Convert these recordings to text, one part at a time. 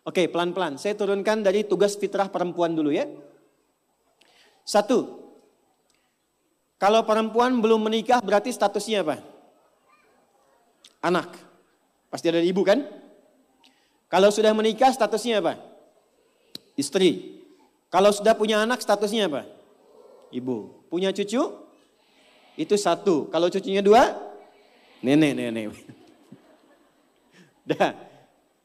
Oke, pelan-pelan. Saya turunkan dari tugas fitrah perempuan dulu ya. 1. Kalau perempuan belum menikah berarti statusnya apa? Anak. Pasti ada ibu kan? Kalau sudah menikah statusnya apa? Istri. Kalau sudah punya anak statusnya apa? Ibu. Punya cucu? Itu 1. Kalau cucunya 2? Nenek. Dah.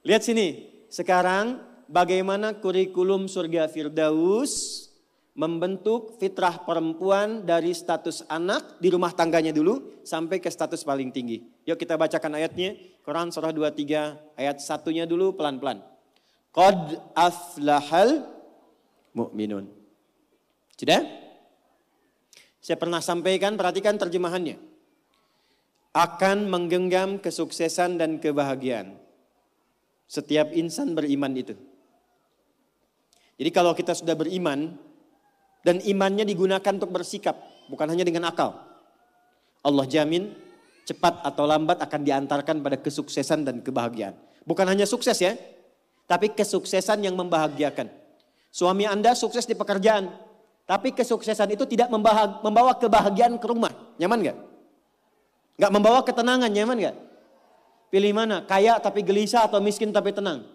Lihat sini. Sekarang bagaimana kurikulum surga Firdaus membentuk fitrah perempuan dari status anak di rumah tangganya dulu sampai ke status paling tinggi. Yuk kita bacakan ayatnya. Quran surah 23 ayat 1-nya dulu pelan-pelan. Qad aflahal mu'minun. Sudah? Saya pernah sampaikan, perhatikan terjemahannya. Akan menggenggam kesuksesan dan kebahagiaan. Setiap insan beriman itu. Jadi kalau kita sudah beriman dan imannya digunakan untuk bersikap, bukan hanya dengan akal. Allah jamin cepat atau lambat akan diantarkan pada kesuksesan dan kebahagiaan. Bukan hanya sukses ya, tapi kesuksesan yang membahagiakan. Suami Anda sukses di pekerjaan, tapi kesuksesan itu tidak membawa kebahagiaan ke rumah. Nyaman gak? Gak membawa ketenangan, nyaman gak? Pilih mana? Kaya tapi gelisah atau miskin tapi tenang?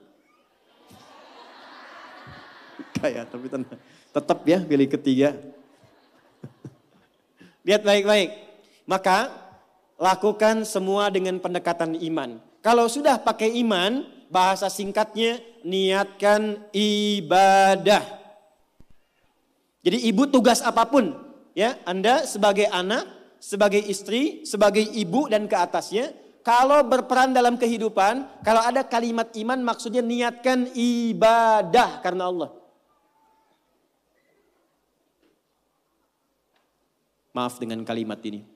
Kaya tapi tenang. Tetap ya pilih ketiga. Lihat baik-baik. Maka lakukan semua dengan pendekatan iman. Kalau sudah pakai iman, bahasa singkatnya niatkan ibadah. Jadi ibu tugas apapun, ya Anda sebagai anak, sebagai istri, sebagai ibu dan ke atasnya. Kalau berperan dalam kehidupan, kalau ada kalimat iman maksudnya niatkan ibadah karena Allah. Maaf dengan kalimat ini.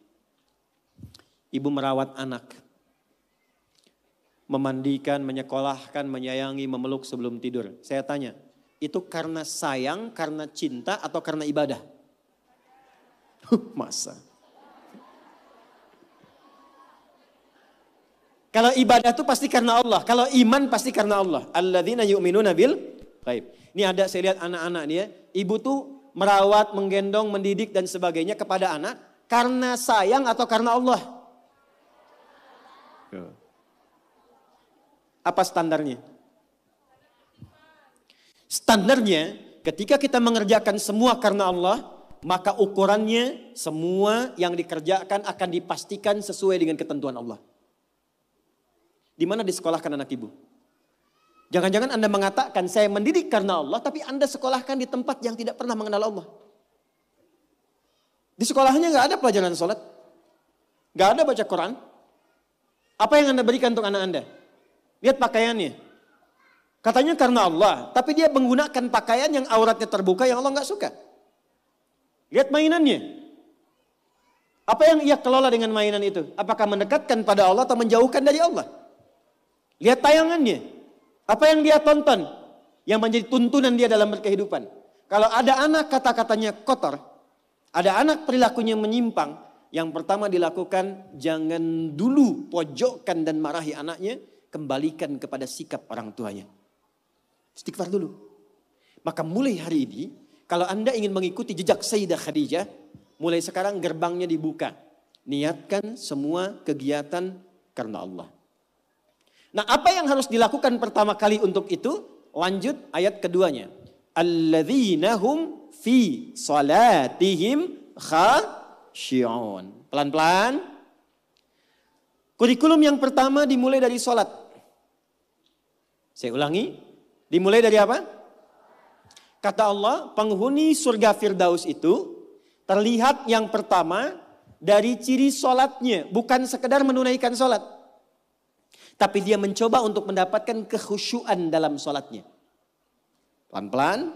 Ibu merawat anak. Memandikan, menyekolahkan, menyayangi, memeluk sebelum tidur. Saya tanya, itu karena sayang, karena cinta atau karena ibadah? Masa? Kalau ibadah itu pasti karena Allah. Kalau iman pasti karena Allah. Alladzina yu'minuna bil ghaib. Ini ada saya lihat anak-anak dia. Ibu tuh merawat, menggendong, mendidik dan sebagainya kepada anak. Karena sayang atau karena Allah? Apa standarnya? Standarnya ketika kita mengerjakan semua karena Allah. Maka ukurannya semua yang dikerjakan akan dipastikan sesuai dengan ketentuan Allah. Di mana disekolahkan anak ibu? Jangan-jangan Anda mengatakan saya mendidik karena Allah, tapi Anda sekolahkan di tempat yang tidak pernah mengenal Allah. Di sekolahnya nggak ada pelajaran sholat, nggak ada baca Quran. Apa yang Anda berikan untuk anak Anda? Lihat pakaiannya. Katanya karena Allah, tapi dia menggunakan pakaian yang auratnya terbuka yang Allah nggak suka. Lihat mainannya. Apa yang ia kelola dengan mainan itu? Apakah mendekatkan pada Allah atau menjauhkan dari Allah? Lihat tayangannya. Apa yang dia tonton? Yang menjadi tuntunan dia dalam berkehidupan. Kalau ada anak kata-katanya kotor. Ada anak perilakunya menyimpang. Yang pertama dilakukan, jangan dulu pojokkan dan marahi anaknya. Kembalikan kepada sikap orang tuanya. Istighfar dulu. Maka mulai hari ini, kalau Anda ingin mengikuti jejak Sayyidah Khadijah, mulai sekarang gerbangnya dibuka. Niatkan semua kegiatan karena Allah. Nah, apa yang harus dilakukan pertama kali untuk itu? Lanjut ayat keduanya. Alladzina hum fi salatihim khashi'un. Pelan-pelan. Kurikulum yang pertama dimulai dari salat. Saya ulangi. Dimulai dari apa? Kata Allah, penghuni surga Firdaus itu terlihat yang pertama dari ciri salatnya, bukan sekedar menunaikan salat. Tapi dia mencoba untuk mendapatkan kekhusyuan dalam sholatnya. Pelan-pelan.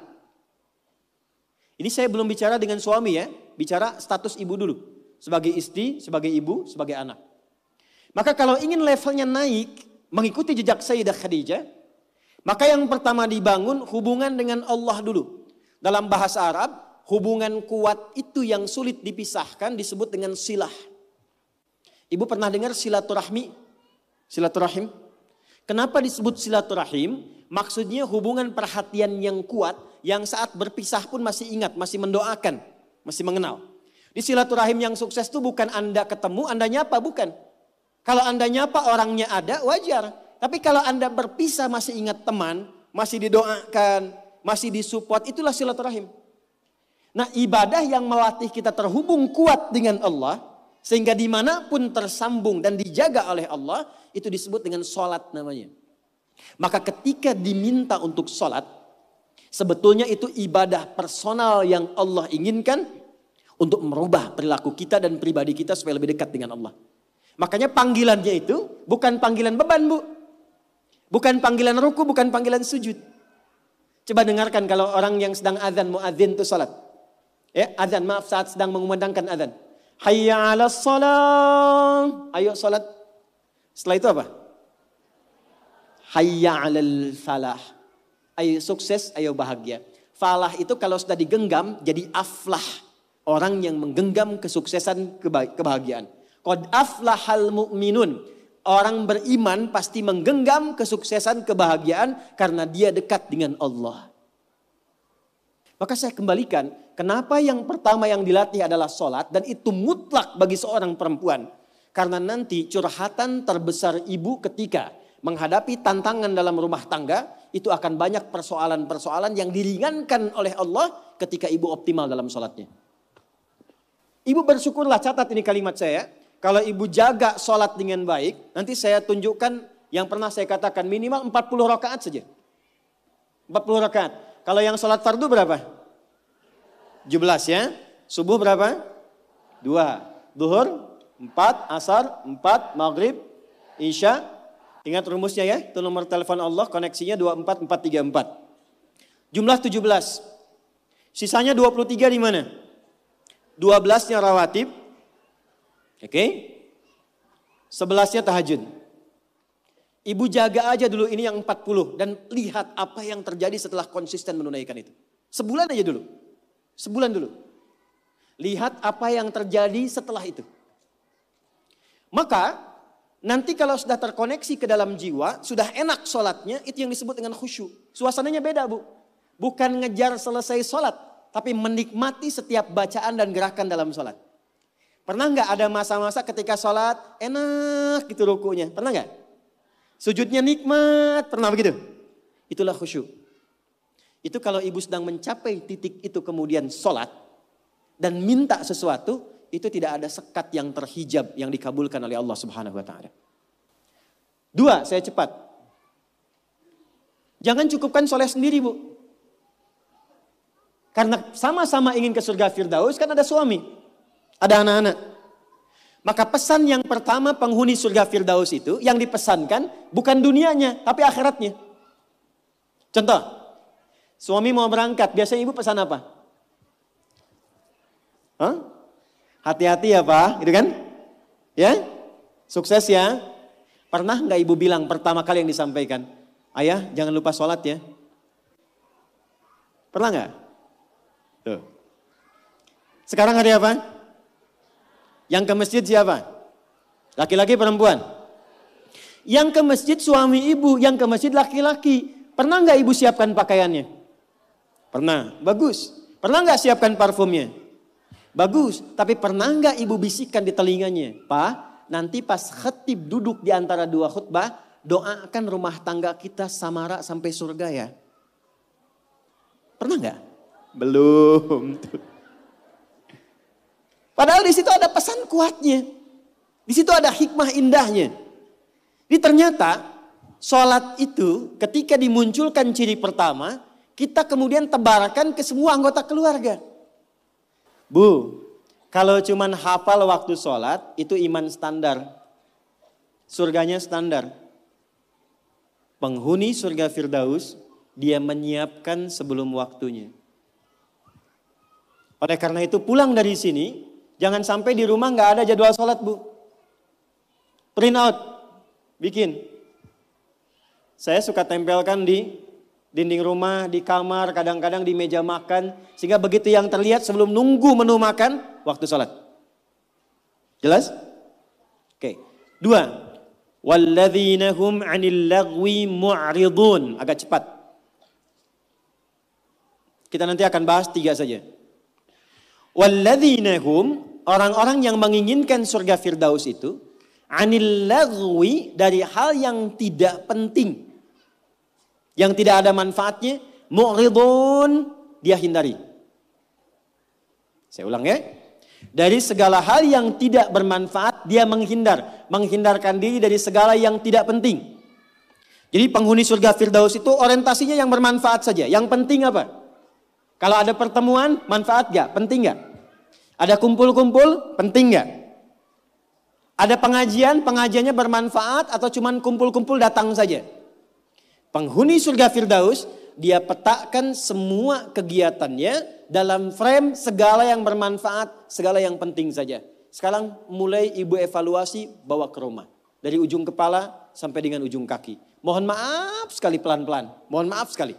Ini saya belum bicara dengan suami ya. Bicara status ibu dulu. Sebagai istri, sebagai ibu, sebagai anak. Maka kalau ingin levelnya naik, mengikuti jejak Sayyidah Khadijah, maka yang pertama dibangun hubungan dengan Allah dulu. Dalam bahasa Arab, hubungan kuat itu yang sulit dipisahkan disebut dengan silah. Ibu pernah dengar silaturahmi? Silaturahim. Kenapa disebut silaturahim? maksudnya hubungan perhatian yang kuat, yang saat berpisah pun masih ingat, masih mendoakan, masih mengenal. Di silaturahim yang sukses itu bukan Anda ketemu, Anda nyapa, bukan. Kalau Anda nyapa orangnya ada, wajar. Tapi kalau Anda berpisah masih ingat teman, masih didoakan, masih disupport, itulah silaturahim. Nah, ibadah yang melatih kita terhubung kuat dengan Allah, sehingga dimanapun tersambung dan dijaga oleh Allah, itu disebut dengan sholat namanya. Maka ketika diminta untuk sholat, sebetulnya itu ibadah personal yang Allah inginkan untuk merubah perilaku kita dan pribadi kita supaya lebih dekat dengan Allah. Makanya panggilannya itu bukan panggilan beban, Bu. Bukan panggilan ruku, bukan panggilan sujud. Coba dengarkan kalau orang yang sedang azan, muadzin itu sholat. Ya, azan, maaf, saat sedang mengumandangkan azan. Hayya 'alas shalah. Ayo sholat. Setelah itu apa? Hayya 'alal falah. Ayo sukses, ayo bahagia. Falah itu kalau sudah digenggam jadi aflah. Orang yang menggenggam kesuksesan, kebahagiaan. Qad aflahal mu'minun. Orang beriman pasti menggenggam kesuksesan, kebahagiaan karena dia dekat dengan Allah. Maka saya kembalikan, kenapa yang pertama yang dilatih adalah sholat dan itu mutlak bagi seorang perempuan. Karena nanti curhatan terbesar ibu ketika menghadapi tantangan dalam rumah tangga, itu akan banyak persoalan-persoalan yang diringankan oleh Allah ketika ibu optimal dalam sholatnya. Ibu bersyukurlah, catat ini kalimat saya. Kalau ibu jaga sholat dengan baik, nanti saya tunjukkan yang pernah saya katakan minimal 40 rakaat saja. 40 rakaat. Kalau yang sholat fardu berapa? 17 ya. Subuh berapa? 2. Duhur 4, asar 4, maghrib, isya. Ingat rumusnya ya, itu nomor telepon Allah, koneksinya 24434. Jumlah 17. Sisanya 23 di mana? 12-nya rawatib. Oke. 11-nya tahajud. Ibu jaga aja dulu ini yang 40 dan lihat apa yang terjadi setelah konsisten menunaikan itu. Sebulan aja dulu. Sebulan dulu. Lihat apa yang terjadi setelah itu. Maka nanti kalau sudah terkoneksi ke dalam jiwa, sudah enak sholatnya, itu yang disebut dengan khusyuk. Suasananya beda, Bu. Bukan ngejar selesai sholat, tapi menikmati setiap bacaan dan gerakan dalam sholat. Pernah nggak ada masa-masa ketika sholat enak gitu rukunya? Pernah nggak? Sujudnya nikmat, pernah begitu? Itulah khusyuk. Itu kalau ibu sedang mencapai titik itu kemudian sholat dan minta sesuatu, itu tidak ada sekat yang terhijab yang dikabulkan oleh Allah Subhanahu wa taala. 2, saya cepat. Jangan cukupkan soleh sendiri, Bu. Karena sama-sama ingin ke surga Firdaus kan ada suami, ada anak-anak. Maka pesan yang pertama penghuni surga Firdaus itu yang dipesankan bukan dunianya tapi akhiratnya. Contoh, suami mau berangkat, biasanya ibu pesan apa? Hah? Hati-hati ya Pak, gitu kan? Ya, sukses ya. Pernah nggak ibu bilang pertama kali yang disampaikan, ayah jangan lupa sholat ya? Pernah nggak? Tuh. Sekarang hari apa? Yang ke masjid siapa? Laki-laki perempuan? Yang ke masjid suami ibu, yang ke masjid laki-laki. Pernah nggak ibu siapkan pakaiannya? Pernah, bagus. Pernah nggak siapkan parfumnya? Bagus, tapi pernah nggak ibu bisikkan di telinganya? Pak, nanti pas khatib duduk di antara dua khutbah, doakan rumah tangga kita samara sampai surga ya. Pernah nggak? Belum. Padahal di situ ada pesan kuatnya. Di situ ada hikmah indahnya. Jadi ternyata sholat itu ketika dimunculkan ciri pertama, kita kemudian tebarkan ke semua anggota keluarga. Bu, kalau cuman hafal waktu sholat, itu iman standar. Surganya standar. Penghuni surga Firdaus, dia menyiapkan sebelum waktunya. Oleh karena itu pulang dari sini, jangan sampai di rumah nggak ada jadwal sholat, Bu. Print out, bikin. Saya suka tempelkan di dinding rumah, di kamar, kadang-kadang di meja makan. Sehingga begitu yang terlihat sebelum nunggu menu makan, waktu sholat. Jelas? Oke. 2, Walladzina hum 'anil lagwi mu'ridun. Agak cepat. Kita nanti akan bahas 3 saja. Walladzina hum, orang-orang yang menginginkan surga Firdaus itu, 'anil lagwi, dari hal yang tidak penting, yang tidak ada manfaatnya, mu'ridun, dia hindari. Saya ulang ya. Dari segala hal yang tidak bermanfaat, dia menghindar. Menghindarkan diri dari segala yang tidak penting. Jadi penghuni surga Firdaus itu orientasinya yang bermanfaat saja. Yang penting apa? Kalau ada pertemuan, manfaat gak? Penting gak? Ada kumpul-kumpul, penting gak? Ada pengajian, pengajiannya bermanfaat atau cuman kumpul-kumpul datang saja? Penghuni surga Firdaus, dia petakan semua kegiatannya dalam frame segala yang bermanfaat, segala yang penting saja. Sekarang mulai ibu evaluasi, bawa ke rumah. Dari ujung kepala sampai dengan ujung kaki. Mohon maaf sekali, pelan-pelan. Mohon maaf sekali.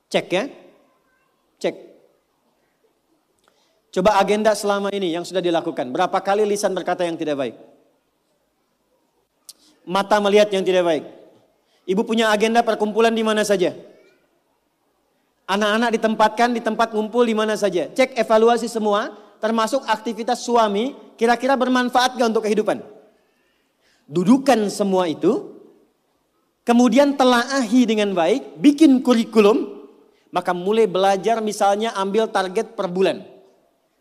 Cek ya. Cek. Coba agenda selama ini yang sudah dilakukan. Berapa kali lisan berkata yang tidak baik? Mata melihat yang tidak baik. Ibu punya agenda perkumpulan di mana saja? Anak-anak ditempatkan di tempat ngumpul di mana saja? Cek evaluasi semua, termasuk aktivitas suami, kira-kira bermanfaat gak untuk kehidupan? Dudukan semua itu, kemudian telaahi dengan baik, bikin kurikulum, maka mulai belajar misalnya ambil target per bulan.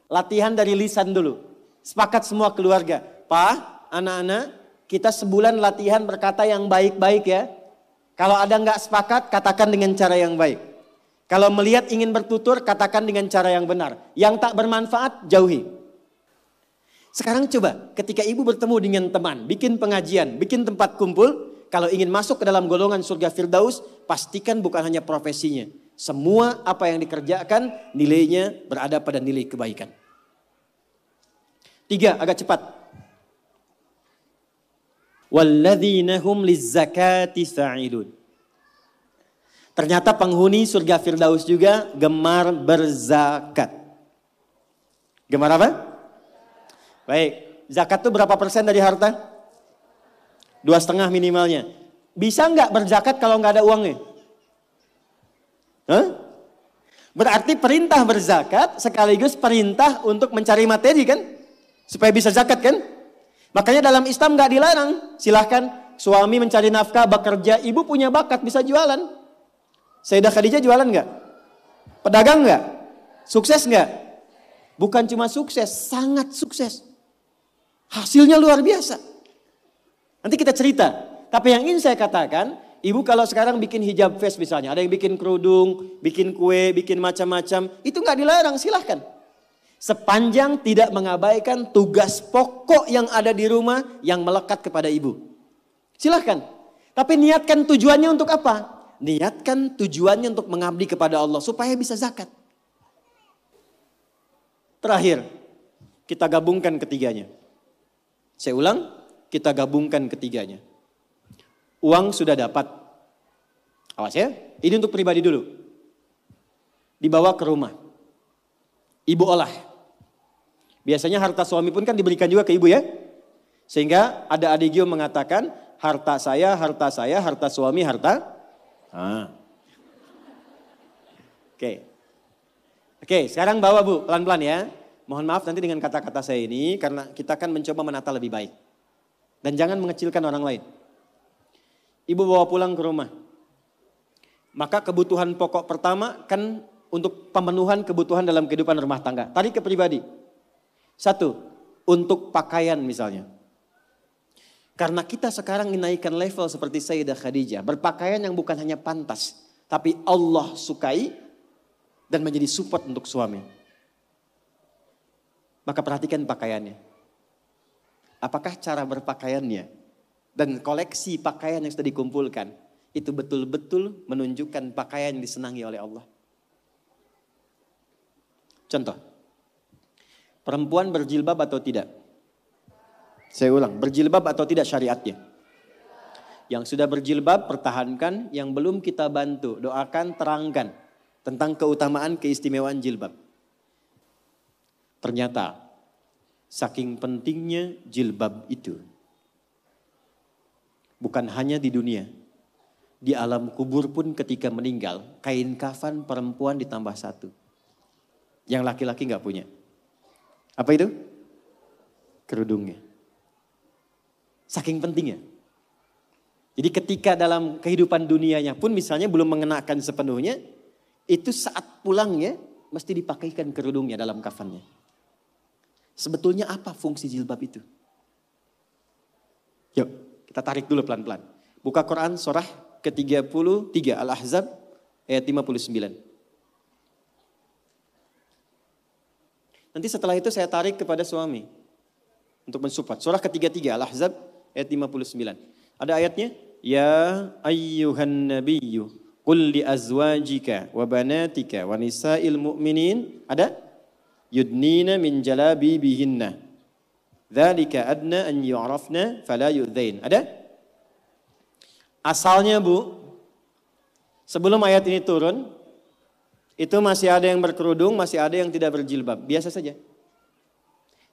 Latihan dari lisan dulu. Sepakat semua keluarga. Pak, anak-anak, kita sebulan latihan berkata yang baik-baik ya. Kalau ada nggak sepakat, katakan dengan cara yang baik. Kalau melihat ingin bertutur, katakan dengan cara yang benar. Yang tak bermanfaat, jauhi. Sekarang coba, ketika ibu bertemu dengan teman, bikin pengajian, bikin tempat kumpul, kalau ingin masuk ke dalam golongan surga Firdaus, pastikan bukan hanya profesinya. Semua apa yang dikerjakan, nilainya berada pada nilai kebaikan. 3, agak cepat. Walladzina hum lizzakati fa'ilun. Ternyata penghuni surga Firdaus juga gemar berzakat. Gemar apa? Baik, zakat itu berapa persen dari harta? 2,5 minimalnya. Bisa nggak berzakat kalau nggak ada uangnya? Hah? Berarti perintah berzakat sekaligus perintah untuk mencari materi kan? Supaya bisa zakat kan? Makanya dalam Islam nggak dilarang. Silahkan suami mencari nafkah, bekerja, ibu punya bakat bisa jualan. Sayyidah Khadijah jualan nggak? Pedagang nggak? Sukses nggak? Bukan cuma sukses, sangat sukses. Hasilnya luar biasa. Nanti kita cerita. Tapi yang ingin saya katakan, ibu kalau sekarang bikin hijab face misalnya, ada yang bikin kerudung, bikin kue, bikin macam-macam, itu nggak dilarang, silahkan. Sepanjang tidak mengabaikan tugas pokok yang ada di rumah yang melekat kepada ibu. Silahkan. Tapi niatkan tujuannya untuk apa? Niatkan tujuannya untuk mengabdi kepada Allah supaya bisa zakat. Terakhir, kita gabungkan ketiganya. Saya ulang, kita gabungkan ketiganya. Uang sudah dapat. Awas ya, ini untuk pribadi dulu. Dibawa ke rumah. Ibu olah. Biasanya harta suami pun kan diberikan juga ke ibu ya. Sehingga ada adigio mengatakan, harta saya, harta suami, harta. Oke, sekarang bawa bu, pelan-pelan ya. Mohon maaf nanti dengan kata-kata saya ini, karena kita akan mencoba menata lebih baik. Dan jangan mengecilkan orang lain. Ibu bawa pulang ke rumah. Maka kebutuhan pokok pertama kan untuk pemenuhan kebutuhan dalam kehidupan rumah tangga. Tarik ke pribadi. 1, untuk pakaian misalnya. Karena kita sekarang menaikkan level seperti Sayyidah Khadijah. Berpakaian yang bukan hanya pantas. Tapi Allah sukai dan menjadi support untuk suami. Maka perhatikan pakaiannya. Apakah cara berpakaiannya dan koleksi pakaian yang sudah dikumpulkan itu betul-betul menunjukkan pakaian yang disenangi oleh Allah. Contoh, perempuan berjilbab atau tidak? Saya ulang, berjilbab atau tidak syariatnya? Yang sudah berjilbab pertahankan, yang belum kita bantu, doakan, terangkan tentang keutamaan keistimewaan jilbab. Ternyata saking pentingnya jilbab itu, Bukan hanya di dunia. Di alam kubur pun ketika meninggal, kain kafan perempuan ditambah satu. Yang laki-laki gak punya. Apa itu? Kerudungnya. Saking pentingnya. Jadi ketika dalam kehidupan dunianya pun misalnya belum mengenakan sepenuhnya, itu saat pulangnya mesti dipakaikan kerudungnya dalam kafannya. Sebetulnya apa fungsi jilbab itu? Yuk kita tarik dulu pelan-pelan. Buka Quran surah ke-33 Al-Ahzab ayat 59. Nanti setelah itu saya tarik kepada suami untuk mensupport. Surah ke-33 Al-Ahzab ayat 59. Ada ayatnya. Ya ayyuhan nabiyyu qul li azwajika wa banatika wa nisa'il mu'minin. Ada? Yudnina min jalabibihinna. Dzalika adna an yu'rafna fala yu'dzain. Ada? Asalnya Bu, sebelum ayat ini turun, itu masih ada yang berkerudung, masih ada yang tidak berjilbab. Biasa saja.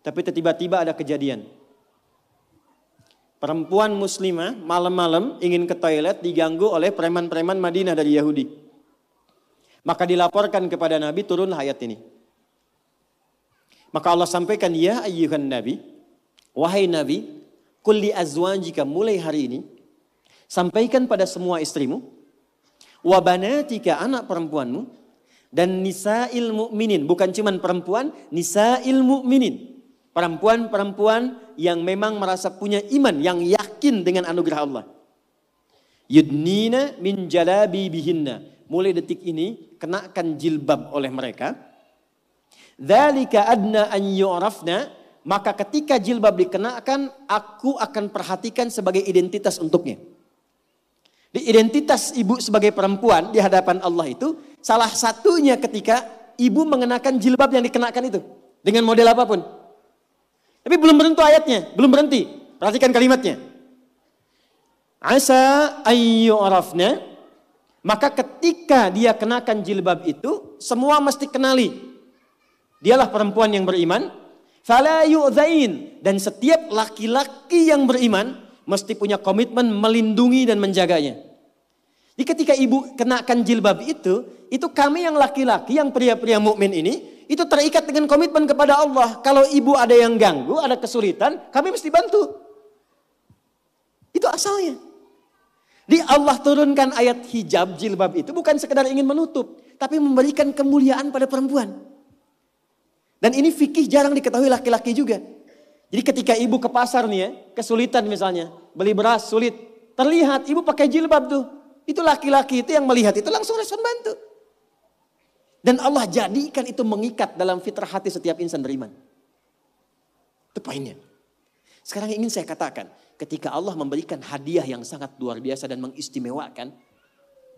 Tapi tiba-tiba ada kejadian. Perempuan muslimah malam-malam ingin ke toilet diganggu oleh preman-preman Madinah dari Yahudi. Maka dilaporkan kepada Nabi, turunlah ayat ini. Maka Allah sampaikan, ya ayyuhan nabi, wahai Nabi, qul li azwajika, mulai hari ini, sampaikan pada semua istrimu, wa banatika, anak perempuanmu, dan nisa'il mu'minin, bukan cuman perempuan, nisa'il mu'minin. Perempuan-perempuan yang memang merasa punya iman, yang yakin dengan anugerah Allah. Yudnina min jalabibihinna. Mulai detik ini, kenakan jilbab oleh mereka. Dzalika adna an yu'rafna. Maka ketika jilbab dikenakan, aku akan perhatikan sebagai identitas untuknya. Di identitas ibu sebagai perempuan di hadapan Allah itu, salah satunya ketika ibu mengenakan jilbab yang dikenakan itu. Dengan model apapun. Tapi belum berhenti ayatnya, belum berhenti. Perhatikan kalimatnya. Asa ayyu'rafna, maka ketika dia kenakan jilbab itu, semua mesti kenali. Dialah perempuan yang beriman. Fala yu'dzain, dan setiap laki-laki yang beriman mesti punya komitmen melindungi dan menjaganya. Jadi ketika ibu kenakan jilbab itu kami yang laki-laki, yang pria-pria mukmin ini, itu terikat dengan komitmen kepada Allah. Kalau ibu ada yang ganggu, ada kesulitan, kami mesti bantu. Itu asalnya. Di Allah turunkan ayat hijab, jilbab itu bukan sekedar ingin menutup, tapi memberikan kemuliaan pada perempuan. Dan ini fikih jarang diketahui laki-laki juga. Jadi ketika ibu ke pasar nih ya, kesulitan misalnya, beli beras sulit, terlihat ibu pakai jilbab tuh. Itu laki-laki itu yang melihat itu langsung respon bantu. Dan Allah jadikan itu mengikat dalam fitrah hati setiap insan beriman. Itu poinnya. Sekarang ingin saya katakan, ketika Allah memberikan hadiah yang sangat luar biasa dan mengistimewakan,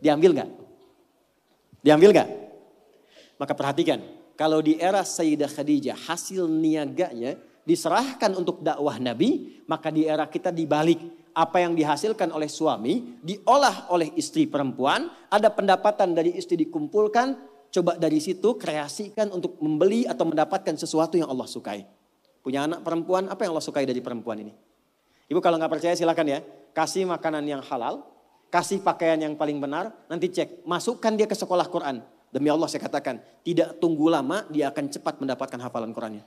diambil gak? Diambil gak? Maka perhatikan, kalau di era Sayyidah Khadijah hasil niaganya diserahkan untuk dakwah Nabi, maka di era kita dibalik. Apa yang dihasilkan oleh suami, diolah oleh istri perempuan, ada pendapatan dari istri dikumpulkan, coba dari situ kreasikan untuk membeli atau mendapatkan sesuatu yang Allah sukai. Punya anak perempuan, apa yang Allah sukai dari perempuan ini? Ibu kalau nggak percaya silakan ya. Kasih makanan yang halal, kasih pakaian yang paling benar, nanti cek. Masukkan dia ke sekolah Quran. Demi Allah saya katakan, tidak tunggu lama dia akan cepat mendapatkan hafalan Qurannya.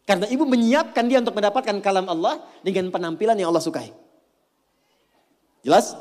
Karena ibu menyiapkan dia untuk mendapatkan kalam Allah dengan penampilan yang Allah sukai. Jelas?